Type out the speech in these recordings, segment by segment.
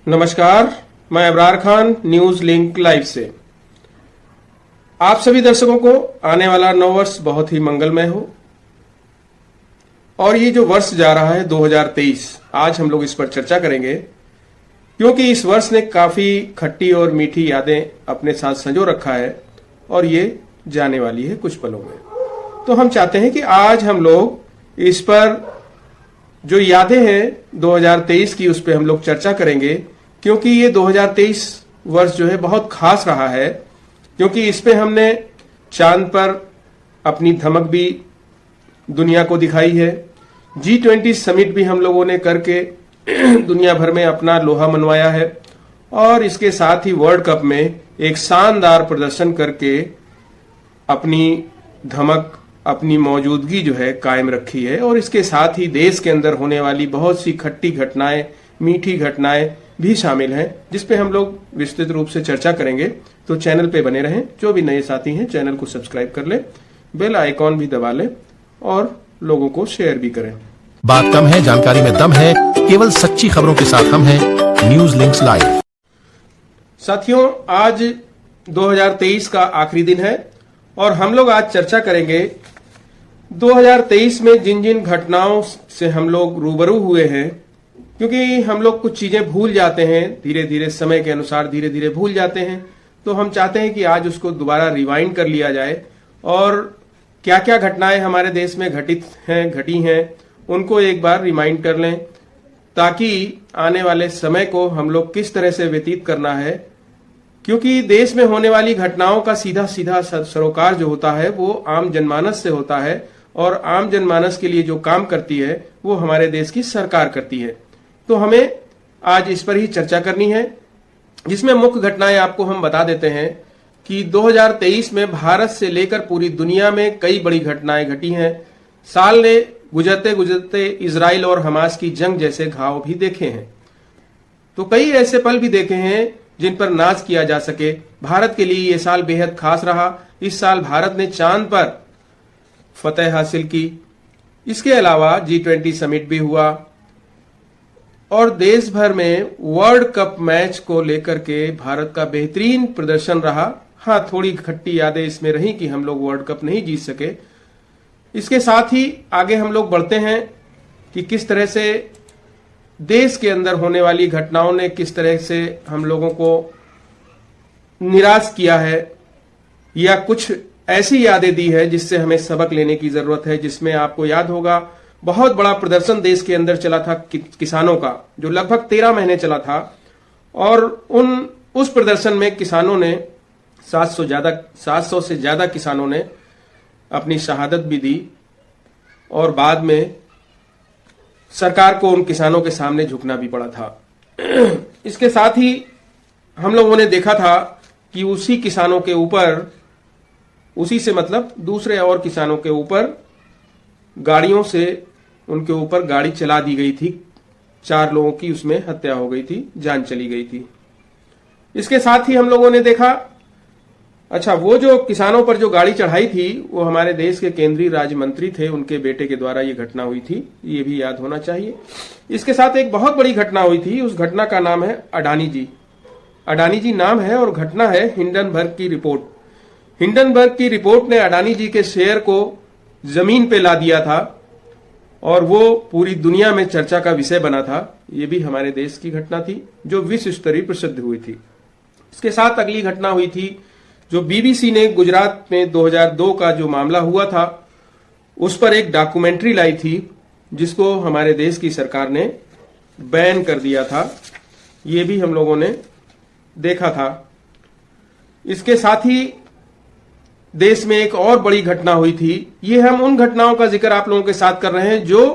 नमस्कार, मैं Abrar Khan news link live से। आप सभी दर्शकों को आने वाला नव वर्ष बहुत ही मंगलमय हो। और ये जो वर्ष जा रहा है 2023, आज हम लोग इस पर चर्चा करेंगे क्योंकि इस वर्ष ने काफी खट्टी और मीठी यादें अपने साथ संजो रखा है और ये जाने वाली है कुछ पलों में। तो हम चाहते हैं कि आज हम लोग इस पर जो यादें हैं 2023 की, उस पर हम लोग चर्चा करेंगे क्योंकि ये 2023 वर्ष जो है बहुत खास रहा है, क्योंकि इस पे हमने चांद पर अपनी धमक भी दुनिया को दिखाई है। G20 समिट भी हम लोगों ने करके दुनिया भर में अपना लोहा मनवाया है और इसके साथ ही वर्ल्ड कप में एक शानदार प्रदर्शन करके अपनी धमक, अपनी मौजूदगी जो है कायम रखी है। और इसके साथ ही देश के अंदर होने वाली बहुत सी खट्टी घटनाएं, मीठी घटनाएं भी शामिल हैं, जिस पे हम लोग विस्तृत रूप से चर्चा करेंगे। तो चैनल पे बने रहें। जो भी नए साथी हैं चैनल को सब्सक्राइब कर लें, बेल आइकॉन भी दबा लें और लोगों को शेयर भी करें। बात कम है, जानकारी में दम है, केवल सच्ची खबरों के साथ हम हैं न्यूज लिंक्स लाइव। साथियों, आज 2023 का आखिरी दिन है और हम लोग आज चर्चा करेंगे 2023 में जिन जिन घटनाओं से हम लोग रूबरू हुए हैं, क्योंकि हम लोग कुछ चीजें भूल जाते हैं, धीरे धीरे समय के अनुसार धीरे धीरे भूल जाते हैं। तो हम चाहते हैं कि आज उसको दोबारा रिवाइंड कर लिया जाए और क्या क्या घटनाएं हमारे देश में घटी हैं उनको एक बार रिमाइंड कर लें, ताकि आने वाले समय को हम लोग किस तरह से व्यतीत करना है। क्योंकि देश में होने वाली घटनाओं का सीधा सीधा सरोकार जो होता है वो आम जनमानस से होता है और आम जनमानस के लिए जो काम करती है वो हमारे देश की सरकार करती है। तो हमें आज इस पर ही चर्चा करनी है, जिसमें मुख्य घटनाएं आपको हम बता देते हैं कि 2023 में भारत से लेकर पूरी दुनिया में कई बड़ी घटनाएं घटी हैं। साल ने गुजरते गुजरते इजराइल और हमास की जंग जैसे घाव भी देखे हैं। तो कई ऐसे पल भी देखे हैं जिन पर नाज किया जा सके। भारत के लिए यह साल बेहद खास रहा। इस साल भारत ने चांद पर फतेह हासिल की। इसके अलावा G20 समिट भी हुआ और देश भर में वर्ल्ड कप मैच को लेकर के भारत का बेहतरीन प्रदर्शन रहा। हाँ, थोड़ी खट्टी यादें इसमें रही कि हम लोग वर्ल्ड कप नहीं जीत सके। इसके साथ ही आगे हम लोग बढ़ते हैं कि किस तरह से देश के अंदर होने वाली घटनाओं ने किस तरह से हम लोगों को निराश किया है या कुछ ऐसी यादें दी है जिससे हमें सबक लेने की जरूरत है। जिसमें आपको याद होगा बहुत बड़ा प्रदर्शन देश के अंदर चला था किसानों का, जो लगभग 13 महीने चला था और उस प्रदर्शन में किसानों ने 700 से ज्यादा किसानों ने अपनी शहादत भी दी और बाद में सरकार को उन किसानों के सामने झुकना भी पड़ा था। इसके साथ ही हम लोगों ने देखा था कि उसी किसानों के ऊपर, उसी से मतलब दूसरे और किसानों के ऊपर गाड़ियों से उनके ऊपर गाड़ी चला दी गई थी। 4 लोगों की उसमें हत्या हो गई थी, जान चली गई थी। इसके साथ ही हम लोगों ने देखा, अच्छा, वो जो किसानों पर जो गाड़ी चढ़ाई थी वो हमारे देश के केंद्रीय राज्य मंत्री थे, उनके बेटे के द्वारा ये घटना हुई थी, ये भी याद होना चाहिए। इसके साथ एक बहुत बड़ी घटना हुई थी। उस घटना का नाम है अडानी जी। अडानी जी नाम है और घटना है हिंडनबर्ग की रिपोर्ट। हिंडनबर्ग की रिपोर्ट ने अडानी जी के शेयर को जमीन पे ला दिया था और वो पूरी दुनिया में चर्चा का विषय बना था। ये भी हमारे देश की घटना थी जो विश्व स्तरीय प्रसिद्ध हुई थी। इसके साथ अगली घटना हुई थी जो BBC ने गुजरात में 2002 का जो मामला हुआ था उस पर एक डॉक्यूमेंट्री लाई थी, जिसको हमारे देश की सरकार ने बैन कर दिया था। ये भी हम लोगों ने देखा था। इसके साथ ही देश में एक और बड़ी घटना हुई थी। ये हम उन घटनाओं का जिक्र आप लोगों के साथ कर रहे हैं जो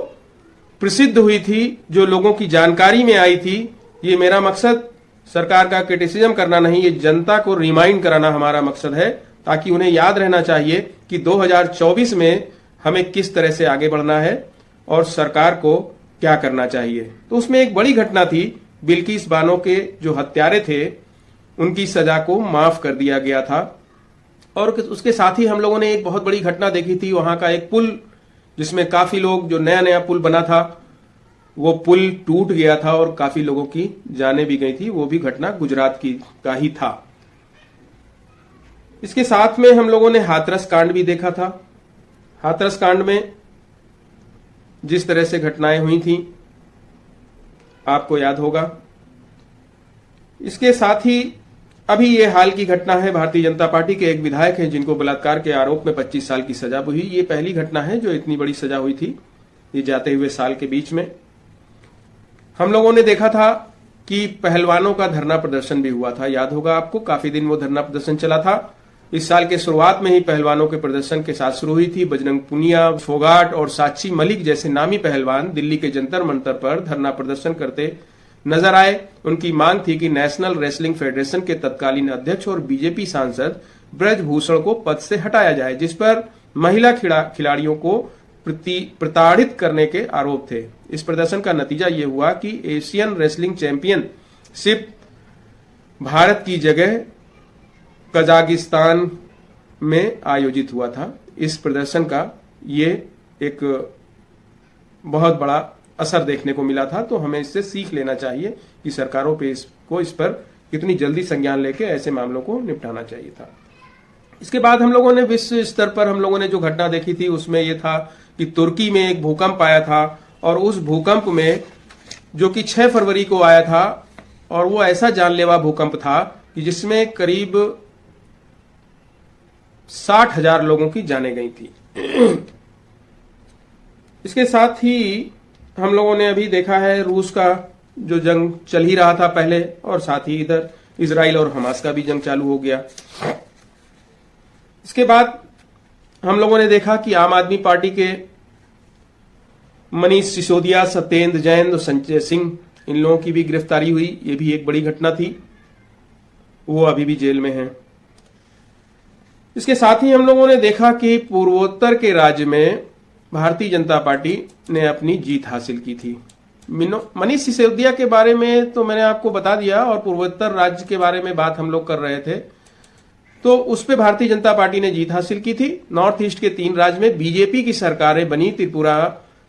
प्रसिद्ध हुई थी, जो लोगों की जानकारी में आई थी। ये मेरा मकसद सरकार का क्रिटिसिज्म करना नहीं, ये जनता को रिमाइंड कराना हमारा मकसद है, ताकि उन्हें याद रहना चाहिए कि 2024 में हमें किस तरह से आगे बढ़ना है और सरकार को क्या करना चाहिए। तो उसमें एक बड़ी घटना थी, बिल्किस बानो के जो हत्यारे थे उनकी सजा को माफ कर दिया गया था। और उसके साथ ही हम लोगों ने एक बहुत बड़ी घटना देखी थी, वहां का एक पुल जिसमें काफी लोग, जो नया नया पुल बना था वो पुल टूट गया था और काफी लोगों की जानें भी गई थी, वो भी घटना गुजरात की का ही था। इसके साथ में हम लोगों ने हाथरस कांड भी देखा था। हाथरस कांड में जिस तरह से घटनाएं हुई थी आपको याद होगा। इसके साथ ही अभी ये हाल की घटना है, भारतीय जनता पार्टी के एक विधायक हैं जिनको बलात्कार के आरोप में 25 साल की सजा हुई। ये पहली घटना है जो इतनी बड़ी सजा हुई थी ये जाते हुए साल के बीच में। हम लोगों ने देखा था कि पहलवानों का धरना प्रदर्शन भी हुआ था, याद होगा आपको, काफी दिन वो धरना प्रदर्शन चला था। इस साल के शुरुआत में ही पहलवानों के प्रदर्शन के साथ शुरू हुई थी। बजरंग पुनिया, फोगाट और साक्षी मलिक जैसे नामी पहलवान दिल्ली के जंतर मंतर पर धरना प्रदर्शन करते नजर आए। उनकी मांग थी कि नेशनल रेसलिंग फेडरेशन के तत्कालीन अध्यक्ष और बीजेपी सांसद ब्रजभूषण को पद से हटाया जाए, जिस पर महिला खिलाड़ियों को प्रताड़ित करने के आरोप थे। इस प्रदर्शन का नतीजा ये हुआ कि एशियन रेसलिंग चैंपियनशिप भारत की जगह कजाकिस्तान में आयोजित हुआ था। इस प्रदर्शन का ये एक बहुत बड़ा असर देखने को मिला था, तो हमें इससे सीख लेना चाहिए कि सरकारों पे इस पर कितनी जल्दी संज्ञान लेके ऐसे मामलों को निपटाना चाहिए था। इसके बाद हम लोगों ने विश्व स्तर पर हम लोगों ने जो घटना देखी थी उसमें यह था कि तुर्की में एक भूकंप आया था और उस भूकंप में जो कि 6 फरवरी को आया था और वो ऐसा जानलेवा भूकंप था कि जिसमें करीब 60,000 लोगों की जानें गई थी। इसके साथ ही हम लोगों ने अभी देखा है रूस का जो जंग चल ही रहा था पहले, और साथ ही इधर इजराइल और हमास का भी जंग चालू हो गया। इसके बाद हम लोगों ने देखा कि आम आदमी पार्टी के मनीष सिसोदिया, सत्येंद्र जैन और संजय सिंह, इन लोगों की भी गिरफ्तारी हुई। ये भी एक बड़ी घटना थी, वो अभी भी जेल में हैं। इसके साथ ही हम लोगों ने देखा कि पूर्वोत्तर के राज्य में भारतीय जनता पार्टी ने अपनी जीत हासिल की थी। मनीष सिसोदिया के बारे में तो मैंने आपको बता दिया, और पूर्वोत्तर राज्य के बारे में बात हम लोग कर रहे थे, तो उस पे भारतीय जनता पार्टी ने जीत हासिल की थी। नॉर्थ ईस्ट के 3 राज्य में बीजेपी की सरकारें बनी। त्रिपुरा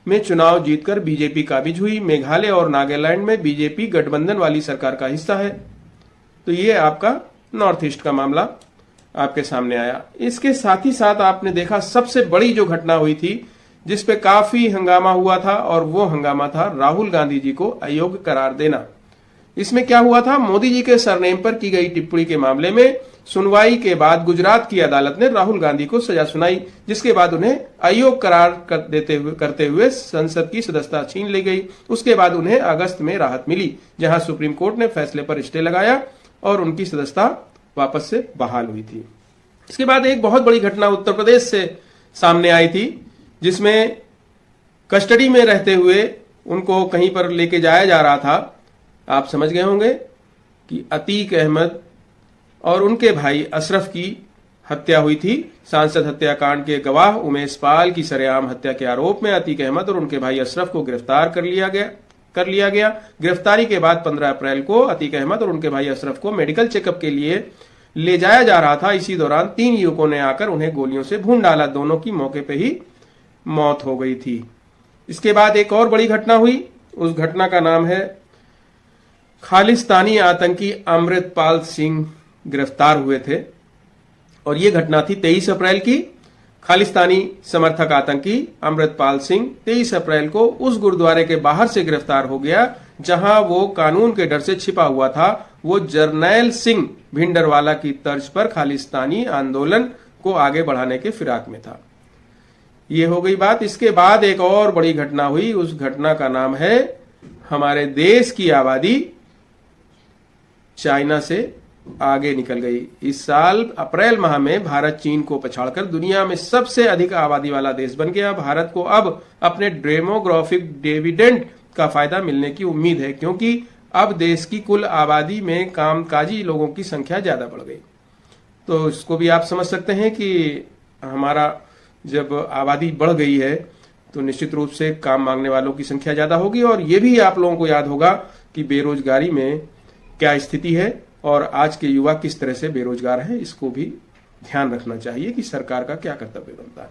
में चुनाव जीतकर बीजेपी काबिज हुई। मेघालय और नागालैंड में बीजेपी गठबंधन वाली सरकार का हिस्सा है। तो ये आपका नॉर्थ ईस्ट का मामला आपके सामने आया। इसके साथ ही साथ आपने देखा सबसे बड़ी जो घटना हुई थी जिसपे काफी हंगामा हुआ था, और वो हंगामा था राहुल गांधी जी को अयोग्य करार देना। इसमें क्या हुआ था, मोदी जी के सरनेम पर की गई टिप्पणी के मामले में सुनवाई के बाद गुजरात की अदालत ने राहुल गांधी को सजा सुनाई, जिसके बाद उन्हें अयोग्य करार करते हुए संसद की सदस्यता छीन ली गई। उसके बाद उन्हें अगस्त में राहत मिली, जहां सुप्रीम कोर्ट ने फैसले पर स्टे लगाया और उनकी सदस्यता वापस से बहाल हुई थी। इसके बाद एक बहुत बड़ी घटना उत्तर प्रदेश से सामने आई थी, जिसमें कस्टडी में रहते हुए उनको कहीं पर लेके जाया जा रहा था। आप समझ गए होंगे कि अतीक अहमद और उनके भाई अशरफ की हत्या हुई थी। सांसद हत्याकांड के गवाह उमेश पाल की सरेआम हत्या के आरोप में अतीक अहमद और उनके भाई अशरफ को गिरफ्तार कर लिया गया। गिरफ्तारी के बाद 15 अप्रैल को अतीक अहमद और उनके भाई अशरफ को मेडिकल चेकअप के लिए ले जाया जा रहा था। इसी दौरान 3 युवकों ने आकर उन्हें गोलियों से भून डाला। दोनों की मौके पर ही मौत हो गई थी। इसके बाद एक और बड़ी घटना हुई। उस घटना का नाम है खालिस्तानी आतंकी अमृतपाल सिंह गिरफ्तार हुए थे, और यह घटना थी 23 अप्रैल की। खालिस्तानी समर्थक आतंकी अमृतपाल सिंह 23 अप्रैल को उस गुरुद्वारे के बाहर से गिरफ्तार हो गया जहां वो कानून के डर से छिपा हुआ था। वो जरनैल सिंह भिंडरवाला की तर्ज पर खालिस्तानी आंदोलन को आगे बढ़ाने के फिराक में था। ये हो गई बात। इसके बाद एक और बड़ी घटना हुई। उस घटना का नाम है हमारे देश की आबादी चाइना से आगे निकल गई। इस साल अप्रैल माह में भारत चीन को पछाड़कर दुनिया में सबसे अधिक आबादी वाला देश बन गया। भारत को अब अपने डेमोग्राफिक डिविडेंड का फायदा मिलने की उम्मीद है, क्योंकि अब देश की कुल आबादी में कामकाजी लोगों की संख्या ज्यादा बढ़ गई। तो इसको भी आप समझ सकते हैं कि हमारा जब आबादी बढ़ गई है तो निश्चित रूप से काम मांगने वालों की संख्या ज्यादा होगी। और ये भी आप लोगों को याद होगा कि बेरोजगारी में क्या स्थिति है और आज के युवा किस तरह से बेरोजगार हैं। इसको भी ध्यान रखना चाहिए कि सरकार का क्या कर्तव्य बनता है।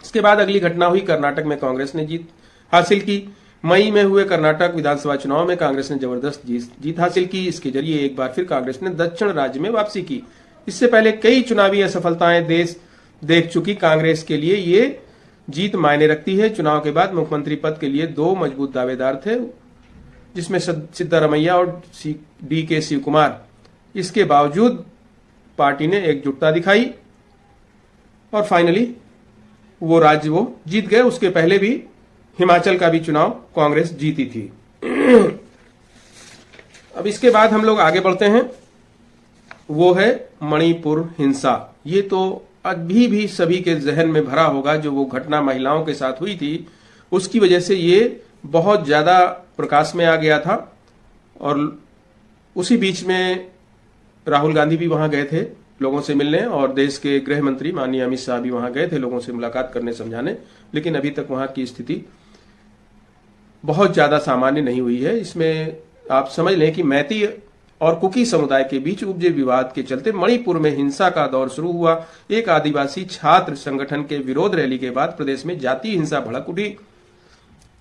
इसके बाद अगली घटना हुई, कर्नाटक में कांग्रेस ने जीत हासिल की। मई में हुए कर्नाटक विधानसभा चुनाव में कांग्रेस ने जबरदस्त जीत हासिल की। इसके जरिए एक बार फिर कांग्रेस ने दक्षिण राज्य में वापसी की। इससे पहले कई चुनावी असफलताएं देश देख चुकी कांग्रेस के लिए ये जीत मायने रखती है। चुनाव के बाद मुख्यमंत्री पद के लिए 2 मजबूत दावेदार थे, जिसमें सिद्धारमैया और DK शिव कुमार। इसके बावजूद पार्टी ने एकजुटता दिखाई और फाइनली वो राज्य वो जीत गए। उसके पहले भी हिमाचल का भी चुनाव कांग्रेस जीती थी। अब इसके बाद हम लोग आगे बढ़ते हैं, वो है मणिपुर हिंसा। ये तो अभी भी सभी के जहन में भरा होगा। जो वो घटना महिलाओं के साथ हुई थी, उसकी वजह से ये बहुत ज्यादा प्रकाश में आ गया था। और उसी बीच में राहुल गांधी भी वहां गए थे लोगों से मिलने, और देश के गृह मंत्री माननीय अमित शाह भी वहां गए थे लोगों से मुलाकात करने, समझाने। लेकिन अभी तक वहां की स्थिति बहुत ज्यादा सामान्य नहीं हुई है। इसमें आप समझ लें कि मैती और कुकी समुदाय के बीच उपजे विवाद के चलते मणिपुर में हिंसा का दौर शुरू हुआ। एक आदिवासी छात्र संगठन के विरोध रैली के बाद प्रदेश में जातीय हिंसा भड़क उठी।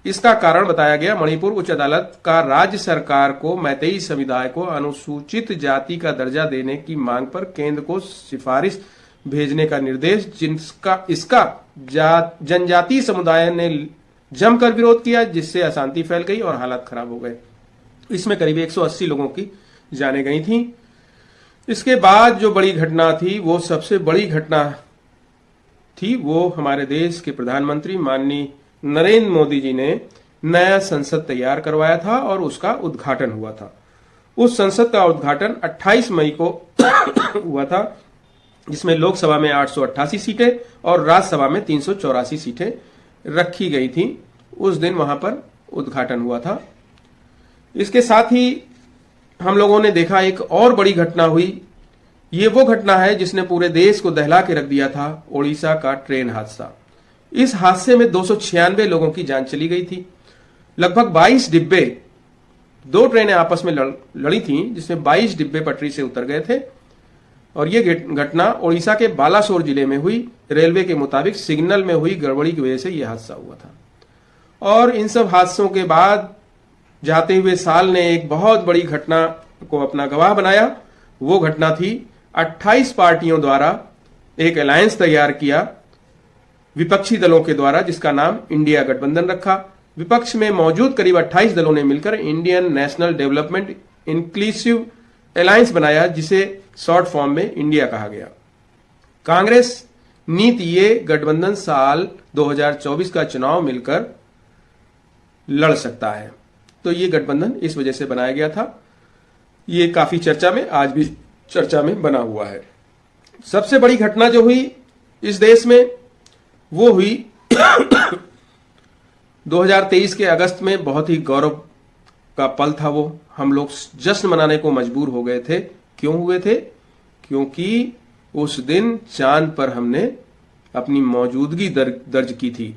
इसका कारण बताया गया मणिपुर उच्च अदालत का राज्य सरकार को मैतेई समुदाय को अनुसूचित जाति का दर्जा देने की मांग पर केंद्र को सिफारिश भेजने का निर्देश, इसका जनजातीय समुदाय ने जमकर विरोध किया, जिससे अशांति फैल गई और हालात खराब हो गए। इसमें करीब 180 लोगों की जाने गई थी। इसके बाद जो बड़ी घटना थी, वो सबसे बड़ी घटना थी, वो हमारे देश के प्रधानमंत्री माननीय नरेंद्र मोदी जी ने नया संसद तैयार करवाया था और उसका उद्घाटन हुआ था। उस संसद का उद्घाटन 28 मई को हुआ था, जिसमें लोकसभा में 888 सीटें और राज्यसभा में 384 सीटें रखी गई थी। उस दिन वहां पर उद्घाटन हुआ था। इसके साथ ही हम लोगों ने देखा एक और बड़ी घटना हुई। ये वो घटना है जिसने पूरे देश को दहला के रख दिया था, ओडिशा का ट्रेन हादसा। इस हादसे में 296 लोगों की जान चली गई थी। लगभग 22 डिब्बे, 2 ट्रेनें आपस में लड़ी थीं, जिसमें 22 डिब्बे पटरी से उतर गए थे। और यह घटना ओडिशा के बालासोर जिले में हुई। रेलवे के मुताबिक सिग्नल में हुई गड़बड़ी की वजह से यह हादसा हुआ था। और इन सब हादसों के बाद जाते हुए साल ने एक बहुत बड़ी घटना को अपना गवाह बनाया। वो घटना थी 28 पार्टियों द्वारा एक अलायंस तैयार किया विपक्षी दलों के द्वारा, जिसका नाम इंडिया गठबंधन रखा। विपक्ष में मौजूद करीब 28 दलों ने मिलकर Indian national development inclusive alliance बनाया, जिसे शॉर्ट फॉर्म में इंडिया कहा गया। कांग्रेस नीति ये गठबंधन साल 2024 का चुनाव मिलकर लड़ सकता है। तो ये गठबंधन इस वजह से बनाया गया था। ये काफी चर्चा में, आज भी चर्चा में बना हुआ है। सबसे बड़ी घटना जो हुई इस देश में, वो हुई 2023 के अगस्त में। बहुत ही गौरव का पल था वो। हम लोग जश्न मनाने को मजबूर हो गए थे। क्यों हुए थे? क्योंकि उस दिन चांद पर हमने अपनी मौजूदगी दर्ज की थी।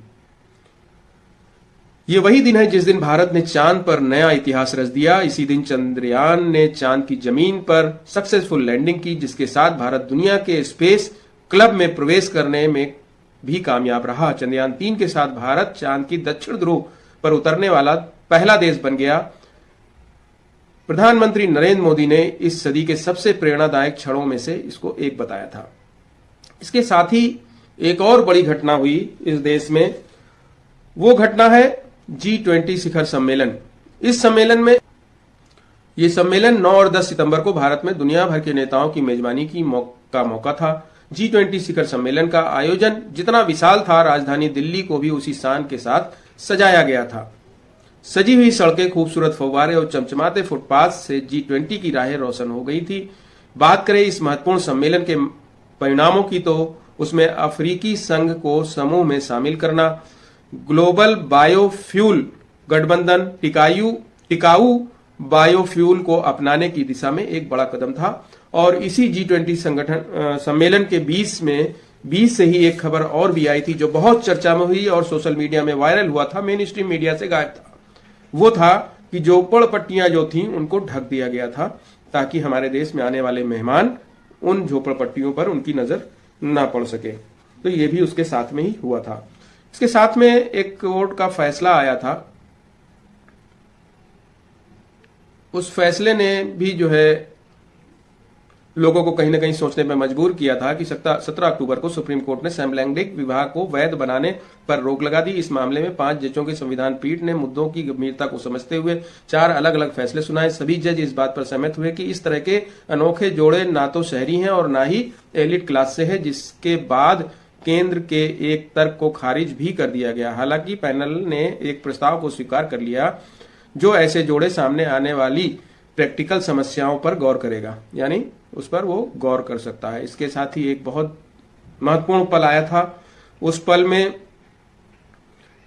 ये वही दिन है जिस दिन भारत ने चांद पर नया इतिहास रच दिया। इसी दिन चंद्रयान ने चांद की जमीन पर सक्सेसफुल लैंडिंग की, जिसके साथ भारत दुनिया के स्पेस क्लब में प्रवेश करने में भी कामयाब रहा। चंद्रयान 3 के साथ भारत चांद की दक्षिण ध्रुव पर उतरने वाला पहला देश बन गया। प्रधानमंत्री नरेंद्र मोदी ने इस सदी के सबसे प्रेरणादायक क्षणों में से इसको एक बताया था। इसके साथ ही एक और बड़ी घटना हुई इस देश में। वो घटना है G20 शिखर सम्मेलन। इस सम्मेलन में, ये सम्मेलन 9 और 10 सितंबर को भारत में दुनिया भर के नेताओं की मेजबानी का मौका था। G20 शिखर सम्मेलन का आयोजन जितना विशाल था, राजधानी दिल्ली को भी उसी शान के साथ सजाया गया था। सजी हुई सड़कें, खूबसूरत फव्वारे और चमचमाते फुटपाथ से G20 की राहें रोशन हो गई थी। बात करें इस महत्वपूर्ण सम्मेलन के परिणामों की, तो उसमें अफ्रीकी संघ को समूह में शामिल करना, ग्लोबल बायोफ्यूल गठबंधन टिकाऊ बायोफ्यूल को अपनाने की दिशा में एक बड़ा कदम था। और इसी G20 सम्मेलन के 20 से ही एक खबर और भी आई थी, जो बहुत चर्चा में हुई और सोशल मीडिया में वायरल हुआ था, मेन स्ट्रीम मीडिया से गायब था। वो था कि झोपड़पट्टियां जो थीं उनको ढक दिया गया था, ताकि हमारे देश में आने वाले मेहमान उन झोपड़पट्टियों पर उनकी नजर ना पड़ सके। तो ये भी उसके साथ में ही हुआ था। इसके साथ में एक कोर्ट का फैसला आया था उस फैसले ने भी जो है लोगों को कहीं ना कहीं सोचने पर मजबूर किया था कि 17 अक्टूबर को सुप्रीम कोर्ट ने समलैंगिक विवाह को वैध बनाने पर रोक लगा दी। इस मामले में 5 जजों की संविधान पीठ ने मुद्दों की गंभीरता को समझते हुए 4 अलग अलग फैसले सुनाए। सभी जज इस बात पर सहमत हुए कि इस तरह के अनोखे जोड़े ना तो शहरी हैं और ना ही एलिट क्लास से है, जिसके बाद केंद्र के एक तर्क को खारिज भी कर दिया गया। हालांकि पैनल ने एक प्रस्ताव को स्वीकार कर लिया जो ऐसे जोड़े सामने आने वाली प्रैक्टिकल समस्याओं पर गौर करेगा, यानी उस पर वो गौर कर सकता है। इसके साथ ही एक बहुत महत्वपूर्ण पल आया था। उस पल में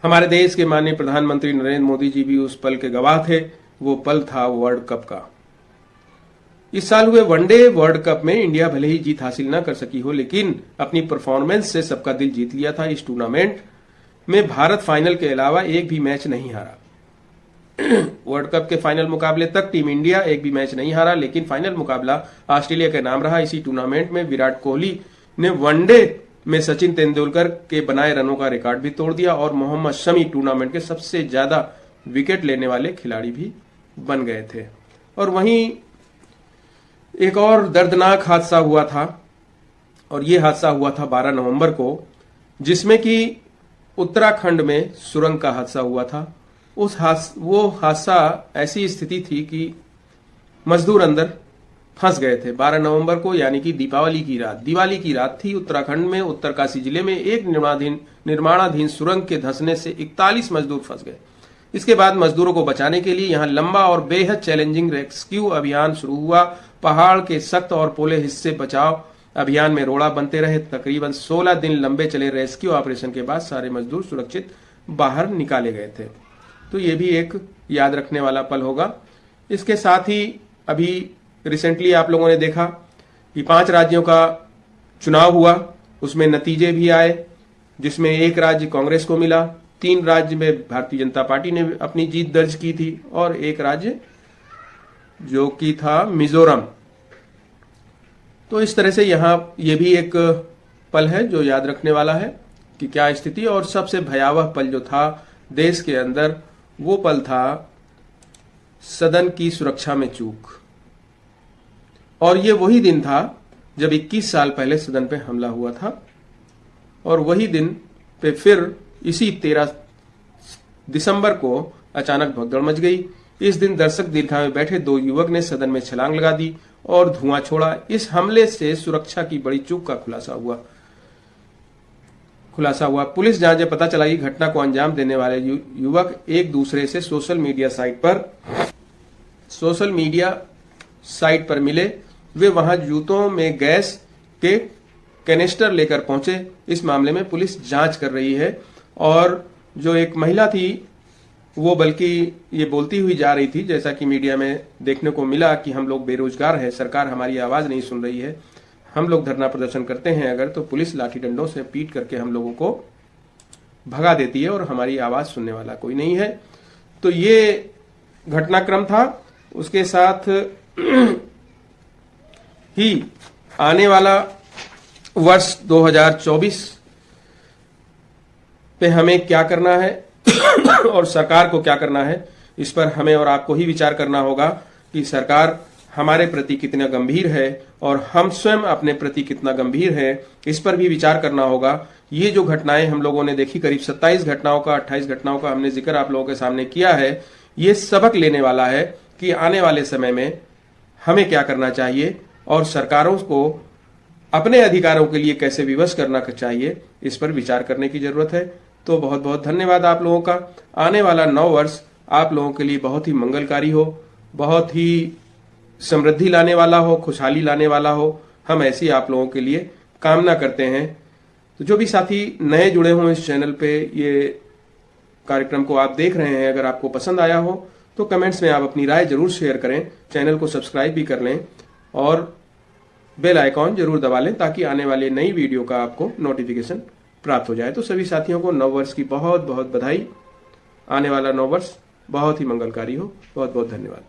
हमारे देश के माननीय प्रधानमंत्री नरेंद्र मोदी जी भी उस पल के गवाह थे। वो पल था वर्ल्ड कप का। इस साल हुए वनडे वर्ल्ड कप में इंडिया भले ही जीत हासिल न कर सकी हो, लेकिन अपनी परफॉर्मेंस से सबका दिल जीत लिया था। इस टूर्नामेंट में भारत फाइनल के अलावा एक भी मैच नहीं हारा। वर्ल्ड कप के फाइनल मुकाबले तक टीम इंडिया एक भी मैच नहीं हारा, लेकिन फाइनल मुकाबला ऑस्ट्रेलिया के नाम रहा। इसी टूर्नामेंट में विराट कोहली ने वनडे में सचिन तेंदुलकर के बनाए रनों का रिकॉर्ड भी तोड़ दिया और मोहम्मद शमी टूर्नामेंट के सबसे ज्यादा विकेट लेने वाले खिलाड़ी भी बन गए थे। और वहीं एक और दर्दनाक हादसा हुआ था, और ये हादसा हुआ था 12 नवंबर को, जिसमें कि उत्तराखंड में सुरंग का हादसा हुआ था। वो हादसा ऐसी स्थिति थी कि मजदूर अंदर फंस गए थे 12 नवंबर को, यानी कि दिवाली की रात थी। उत्तराखंड में उत्तरकाशी जिले में एक निर्माणाधीन सुरंग के धंसने से 41 मजदूर फंस गए। इसके बाद मजदूरों को बचाने के लिए यहां लंबा और बेहद चैलेंजिंग रेस्क्यू अभियान शुरू हुआ। पहाड़ के सख्त और पोले हिस्से बचाव अभियान में रोड़ा बनते रहे। तकरीबन 16 दिन लंबे चले रेस्क्यू ऑपरेशन के बाद सारे मजदूर सुरक्षित बाहर निकाले गए थे। तो ये भी एक याद रखने वाला पल होगा। इसके साथ ही अभी रिसेंटली आप लोगों ने देखा कि 5 राज्यों का चुनाव हुआ, उसमें नतीजे भी आए, जिसमें एक राज्य कांग्रेस को मिला, 3 राज्य में भारतीय जनता पार्टी ने अपनी जीत दर्ज की थी और एक राज्य जो कि था मिजोरम। तो इस तरह से यहां ये भी एक पल है जो याद रखने वाला है कि क्या स्थिति। और सबसे भयावह पल जो था देश के अंदर, वो पल था सदन की सुरक्षा में चूक। और ये वही दिन था जब 21 साल पहले सदन पे हमला हुआ था, और वही दिन पे फिर इसी 13 दिसंबर को अचानक भगदड़ मच गई। इस दिन दर्शक दीर्घा में बैठे 2 युवक ने सदन में छलांग लगा दी और धुआं छोड़ा। इस हमले से सुरक्षा की बड़ी चूक का खुलासा हुआ। पुलिस जांच में पता चला कि घटना को अंजाम देने वाले युवक एक दूसरे से सोशल मीडिया साइट पर मिले। वे वहां जूतों में गैस के कैनिस्टर लेकर पहुंचे। इस मामले में पुलिस जांच कर रही है। और जो एक महिला थी वो बल्कि ये बोलती हुई जा रही थी, जैसा कि मीडिया में देखने को मिला, कि हम लोग बेरोजगार हैं, सरकार हमारी आवाज नहीं सुन रही है, हम लोग धरना प्रदर्शन करते हैं अगर तो पुलिस लाठी डंडों से पीट करके हम लोगों को भगा देती है और हमारी आवाज सुनने वाला कोई नहीं है। तो ये घटनाक्रम था। उसके साथ ही आने वाला वर्ष 2024 पे हमें क्या करना है और सरकार को क्या करना है, इस पर हमें और आपको ही विचार करना होगा कि सरकार हमारे प्रति कितना गंभीर है और हम स्वयं अपने प्रति कितना गंभीर है, इस पर भी विचार करना होगा। ये जो घटनाएं हम लोगों ने देखी, करीब 27 घटनाओं का 28 घटनाओं का हमने जिक्र आप लोगों के सामने किया है। ये सबक लेने वाला है कि आने वाले समय में हमें क्या करना चाहिए और सरकारों को अपने अधिकारों के लिए कैसे विवश करना चाहिए, इस पर विचार करने की जरूरत है। तो बहुत बहुत धन्यवाद आप लोगों का। आने वाला 9 वर्ष आप लोगों के लिए बहुत ही मंगलकारी हो, बहुत ही समृद्धि लाने वाला हो, खुशहाली लाने वाला हो। हम ऐसी आप लोगों के लिए कामना करते हैं। तो जो भी साथी नए जुड़े हों इस चैनल पे, ये कार्यक्रम को आप देख रहे हैं, अगर आपको पसंद आया हो तो कमेंट्स में आप अपनी राय जरूर शेयर करें, चैनल को सब्सक्राइब भी कर लें और बेल आइकॉन जरूर दबा लें ताकि आने वाले नई वीडियो का आपको नोटिफिकेशन प्राप्त हो जाए। तो सभी साथियों को नव वर्ष की बहुत बहुत बधाई। आने वाला 9 वर्ष बहुत ही मंगलकारी हो। बहुत बहुत धन्यवाद।